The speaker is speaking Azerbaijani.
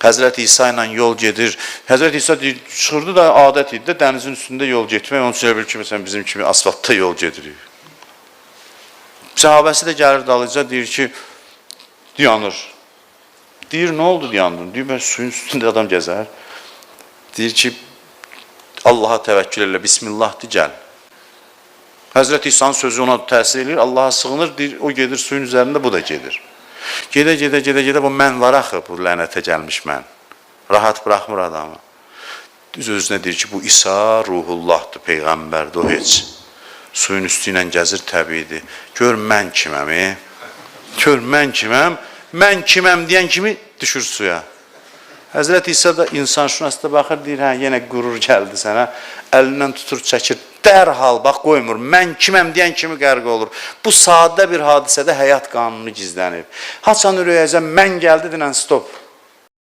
Həzrət İsa ilə yol gedir. Həzrət İsa çıxırdı da adət idi də dənizin üstündə yol getmək. Onun üçün bir ki, məsələn, bizim kimi asfaltda yol gedirik. Səhabəsi də gəlir dalıca, deyir ki, dayanır. Deyir, nə oldu dayanır? Deyir, mən suyun üstündə adam gəzər. Deyir ki, Allaha təvəkkül elə, Bismillah de, gəl. Həzrət İsa'nın sözü ona təsir edir, Allaha sığınır, deyir, o gedir suyun üzərində, bu da gedir. Gedə, bu mən var axı, bu lənətə gəlmiş mən. Rahat buraxmır adamı. Düz özünə deyir ki, bu İsa ruhullahdır, Peyğəmbərdir, o heç. Suyun üstü ilə gəzir, təbiidir. Gör mən kiməm, Gör mən kiməm, mən kiməm deyən kimi düşür suya. Həzrət İsa da insanşünasda baxır, deyir, hə, yenə qürur gəldi sənə, əlindən tutur, çəkir, dərhal, bax, qoymur, mən kiməm deyən kimi qərq olur. Bu sadə bir hadisədə həyat qanunu gizlənib. Haçan ürəyəcəm, mən gəldi, dinən, stop.